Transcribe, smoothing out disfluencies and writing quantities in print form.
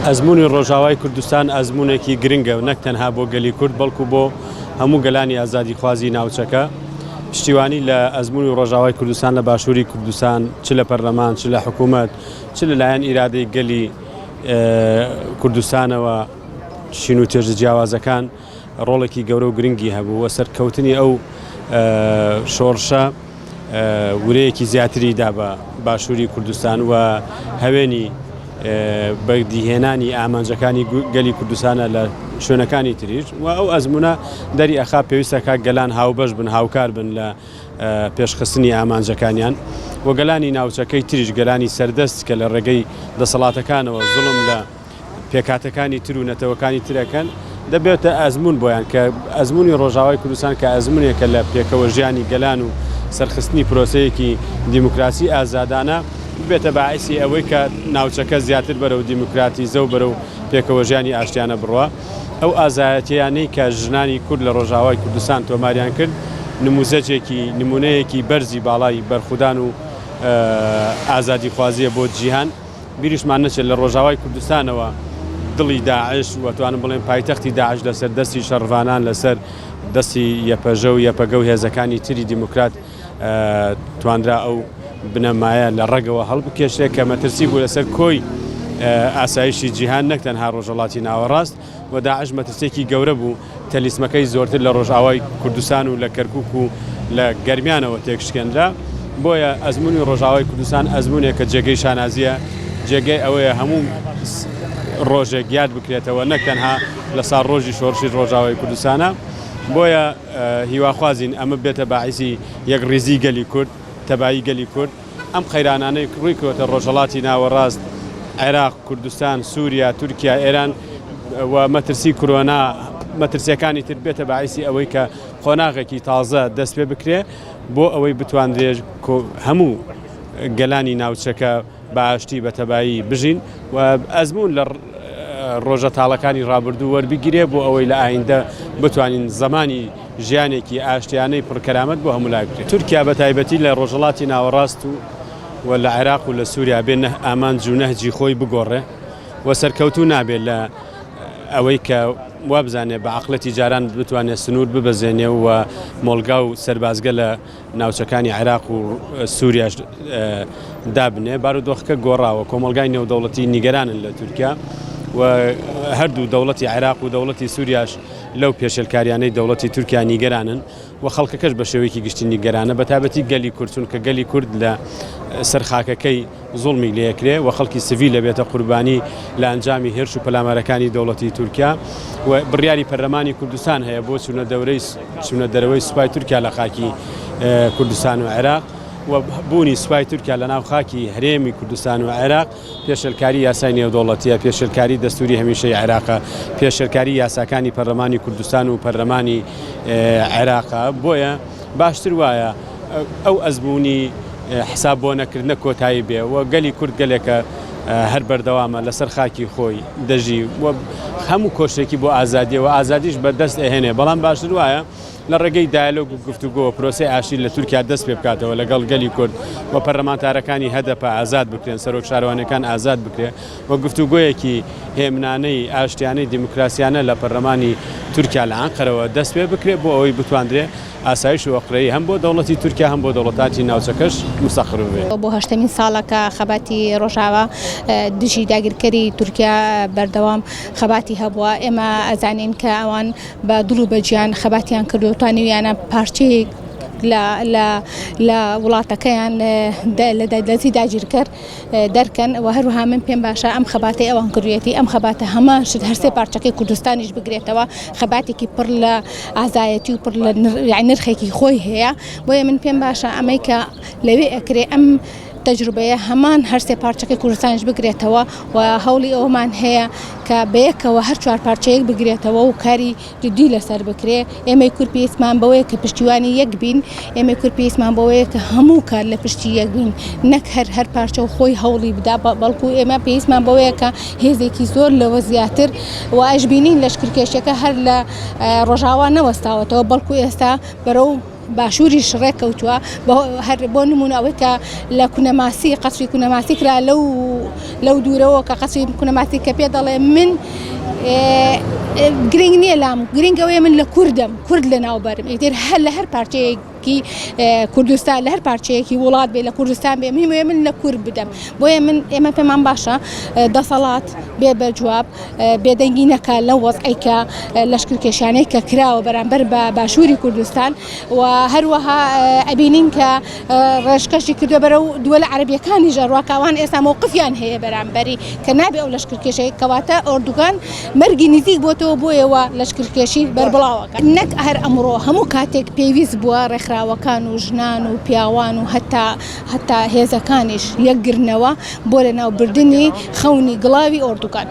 ئەزمموی ڕۆژاوای کوردستان ئەزمونێکی گرنگە و نەک تەنها بۆ گەلی کورد بەڵکو بۆ هەموو گەلانی ئازادی خوازی ناوچەکە پشتیوانی لە ئەزمموی ڕۆژاوای کوردستان لە باشووری کوردستان چ لە پەرلەمان چ لە حکوومەت چ لەلایەن ئیرادەی گەلی کوردستانەوە شین و تێژە جیاوازەکان ڕۆڵێکی گەورە و گرنگی هەبوو وە سەرکەوتنی ئەو شۆڕشە ورەیەکی زیاتری دا بە باشووری کوردستان و هەوێنی بەدیهێنانی ئامانجەکانی گەلی کوردستانە لە شوێنەکانی تریش و ئەو ئەزمونە دەری ئەخا پێویستەکە گەلان هاوبەش بن هاوکار بن لە پێشخستنی ئامانجەکانیان و گەلانی ناوچەکەی تریش گەلانی سەردەست کە لە ڕێگەی دەسەڵاتەکانەوە زوڵم لە پێکاتەکانی تر و نەتەوەکانی ترەکەن دەبێتە ئەزمون بۆیان کە ئەزمموی ڕۆژاوای کوردستان کە ئەزمونێکە لە پێکەوە ژیانی گەلان و سەرخستنی پرۆسەیەکی دیموکراسی ئازادانە بێتە باعثی ئەوەی کە ناوچەکە زیاتر بەرەو دیموکراتیزە و بەرەو پێکەوە ژیانی ئاشتیانە بڕوە ئەو ئازایەتیانەی کە ژنانی کورد لە ڕۆژاوای کوردستان تۆماریان کرد نموزەجێکی نمونەیەکی بەرزی باڵای بەرخودان و ئازادی خوازیە بۆ جیهان بیریشمان نەچێت لە ڕۆژاوای کوردستانەوە دڵی داعش وەتوانم بڵێن پایتەختی داعش لەسەر دەستی شەڕڤانان لەسەر دەستی یەپەژە و یەپەگە و هێزەکانی تری دیموکرات توانرا ئەو بنەمایە لە ڕێگەوە هەڵبکێشرێت کە مەترسی بوو لەسەر کۆی ئاسایشی جیهان نەک تەنها ڕۆژهەڵاتی ناوەڕاست و داعش مەترسێکی گەورە بوو تەلیسمەکەی زۆرتر لە ڕۆژئاوای کوردستان و لە کەرکووک و لە گەرمیانەوە تێکشکێنرا بۆیە ئەزمموی ڕۆژاوای کوردستان ئەزمونێک کە جێگەی شانازیە جێگەی ئەوەیە هەموو ڕۆژێک یاد بکرێتەوە نەک تەنها لە ساڵ ڕۆژی شۆڕشی ڕۆژاوای کوردستانە بۆیە هیواخوازین ئەمە بێتە باعثی یەک ڕیزی گەلی کورد تەبایی گەلی کورد ئەم قەیرانانەی ڕوویکەوتە ڕۆژهەڵاتی ناوەڕاست عێراق کوردستان سووریا تورکیا ئێران و مەترسی کۆرۆنا مەترسیەکانی تر بێتە باعثی ئەوەی کە قۆناغێکی تازە دەست پێ بکرێ بۆ ئەوەی بتواندرێ هەموو گەلانی ناوچەکە باشتی بە تەبایی بژین و ئەزمون لە ڕۆژە تاڵەکانی ڕابردوو وەربگیرێ بۆ ئەوەی لە ئایندە بتوانین زمانی ژیانێکی ئاشتیانەی پڕکەرامەت بۆ هەموو لای بکرێت تورکیا بە تایبەتی لە ڕۆژهەڵاتی ناوەڕاست و لە عێراق و لە سووریا بێنە ئامانج و نەهجی خۆی بگۆڕێ و سەرکەوتوو نابێت لە ئەوەی کە وابزانێ بە عەقڵەتی جاران بتوانێت سنوور ببەزێنێ و مۆڵگا و سەربازگە لە ناوچەکانی عێراق و سووریاش دابنێ بارودۆخەکە گۆڕاوە کۆمەڵگای نێودەوڵەتی نیگەرانن لە تورکیا و هەردوو دەوڵەتی عێراق و دەوڵەتی سووریاش لەو پێشێلکاریانەی دەوڵەتی تورکیا نیگەرانن و خەڵکەکەش بە شێوەیەکی گشتی نیگەرانە بە تایبەتی گەلی کوردچون کە گەلی کورد لە سەرخاکەکەی زوڵمی لێکرێ و خەڵکی سڤیل لەبێتە قوربانی لە ئەنجامی هێرش و پەلامارەکانی دەوڵەتی تورکیا و بڕیاری پەرلەمانی کوردستان هەیە بۆ چونە دەرەوەی سوپای تورکیا لە خاکی کوردستان و عێراق و بوونی سوپای تورکیا لە ناو خاکی هەرێمی کوردستان و عێراق پێشێلکاری یاسای نێودەوڵەتیە پێشێلکاری دەستوری هەمیشەی عێراقە پێشێلکاری یاساکانی پەرلەمانی کوردستان و پەرلەمانی عێراقە بۆیە باشتر وایە ئەو ئەزمموی حساب بۆ نەکردنە کۆتایی بێ و گەلی کورد گەلێکە هەر بەردەوامە لەسەر خاکی خۆی دەژی و هەموو کۆشتێکی بۆ ئازادیە و ئازادیش بەدەست ئەهێنێ بەڵام باشتر وایە لە ڕێگەی دایلۆگ و گفتوگۆ پرۆسەی ئاشتی لە تورکیا دەست پێ بکاتەوە لەگەڵ گەلی کورد و پەرلەمانتارەکانی هەدەپە ئازاد بکرێن سەرۆک شارەوانەکان ئازاد بکرێ و گفتوگۆیەکی هێمنانەی ئاشتیانەی دیموکراسیانە لە پەرلەمانی تورکیا لە ئەنقەرەوە دەست پێ بکرێت بۆ ئەوەی بتواندرێ ئاسایش و وەقرەی هەم بۆ دەوڵەتی تورکیا هەم بۆ دەوڵەتاتی ناوچەکەش مستەقر بێت. بۆ هەشتمین ساڵەکە خەباتی ڕۆژاوا دژی داگیرکەری تورکیا بەردەوام خەباتی هەبووە ئێمە ئەزانین کە ئەوان بە دڵ و بەجیان خەباتیان کردو توانیویانە پارچەیەک لە وڵاتەکەیان لە دەستی داگیرکەر دەرکەن و هەروەها من پێم باشە ئەم خەباتی ئەوان کردوێتی ئەم خەباتە هەمان شت هەرسێ پارچەکەی کوردستانیش بگرێتەوە خەباتێکی پڕ لە ئازایەتی و پڕ لە نرخێکی خۆی هەیە بۆیە من پێم باشە ئەمەی کە لەوێ ئەکرێ ئەم تەجروبەیە هەمان هەرسێ پارچەکەی کوردستانیش بگرێتەوە و هەوڵی ئەومان هەیە کە بەیەکەوە هەر چوار پارچەیەک بگرێتەوە و کاری جدی لەسەر بکرێ ئێمەی کورد پێویستمان بەوەیە کە پشتیوانی یەک بین ئێمەی کورد پێویستمان بەوەیە کە هەموو کار لە پشتی یەک بین نەک هەر پارچە و خۆی هەوڵی بدا بەڵکو ئێمە پێویستمان بەوەیە کە هێزێکی زۆر لەوە زیاتر و ئەشبینین لەشکرکێشەکە هەر لە ڕۆژاوا نەوەستاوەتەوە بەڵکو ئێستا بەرەو باشووریش ڕێککەوتووە هەر بۆ نمونەوەی کە لە کونەماسی قەسری کونەماسی کرا لەو دوورەوە کە قەسری کونەماسی کە پێ دەڵێ من گرنگ نییە لام گرنگەوەی من لە کوردم کورد لە ناوبەرم ئیتر هەر لە هەر پارچەیەکی کوردستان لە هەر پارچەیەکی وڵات بێ لە کوردستان بێ مهمە من لە کورد بدەم بۆیە من ئێمە پێمان باشە دەسەڵات بێ بە جواب بێدەنگی نەکە لەو وەزعیکە لەشکرکێشانەی کە کراوە بەرامبەر بە باشووری کوردستان و هەروەها ئەبینین کە ڕێژکەشی کردو بەرەو دووەلە عەرەبیەکانی ژەڕواکەوان ئێستا مووقفیان هەیە بەرامبەری کە نابێ ئەو لەشکرکێشەی کەواتە ئۆردوگان مەرگی نزیک بۆتەوە بۆیەوە لەشکرکێشی بەربڵاوەکە نەک هەر ئەمڕۆ هەموو کاتێک پێویست بووە ڕێکخراوەکان و ژنان و پیاوان و هەتا هێزەکانیش یەکگرنەوە بۆ لەناوبردنی خەونی گڵاوی ئۆردوگان.